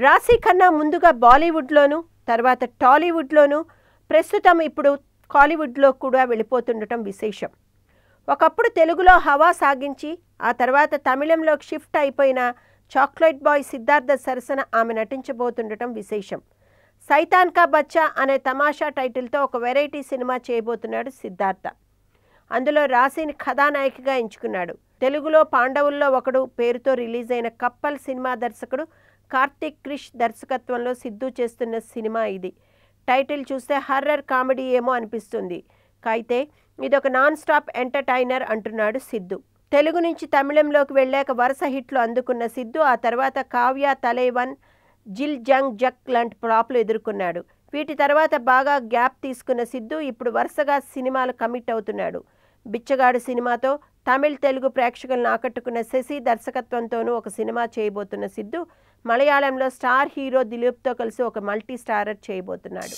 రాశి ఖన్నా ముందుగా బాలీవుడ్లోను, తర్వాత టాలీవుడ్లోను, ప్రస్తుతం ఇప్పుడు కాలీవుడ్లో కూడా వెళ్ళిపోతుండటం విశేషం. ఒకప్పుడు తెలుగులో హవా సాగించి ఆ తర్వాత తమిళంలోకి షిఫ్ట్ అయిపోయిన చాక్లెట్ బాయ్ సిద్ధార్థ సరసన ఆమె నటించబోతుండటం విశేషం. సైతాన్ కా బచ్చా అనే తమాషా టైటిల్తో ఒక వెరైటీ సినిమా చేయబోతున్నాడు సిద్ధార్థ. అందులో రాశిని కథానాయికగా ఎంచుకున్నాడు. తెలుగులో పాండవుల్లో ఒకడు పేరుతో రిలీజ్ అయిన కప్పల్ సినిమా దర్శకుడు కార్తిక్ క్రిష్ దర్శకత్వంలో సిద్ధు చేస్తున్న సినిమా ఇది. టైటిల్ చూస్తే హర్రర్ కామెడీ ఏమో అనిపిస్తుంది. అయితే ఇదొక నాన్ స్టాప్ ఎంటర్టైనర్ అంటున్నాడు సిద్ధు. తెలుగు నుంచి తమిళంలోకి వెళ్ళాక వరుస హిట్లు అందుకున్న సిద్ధు ఆ తర్వాత కావ్య తలేవన్, జిల్ జంగ్ జక్ లాంటి ఫ్లాప్లు ఎదుర్కొన్నాడు. వీటి తర్వాత బాగా గ్యాప్ తీసుకున్న సిద్ధు ఇప్పుడు వరుసగా సినిమాలు కమిట్ అవుతున్నాడు. బిచ్చగాడు సినిమాతో తమిళ్ తెలుగు ప్రేక్షకులను ఆకట్టుకున్న శశి దర్శకత్వంతోనూ ఒక సినిమా చేయబోతున్న సిద్ధు మలయాళంలో స్టార్ హీరో దిలీప్తో కలిసి ఒక మల్టీ స్టారర్ చేయబోతున్నాడు.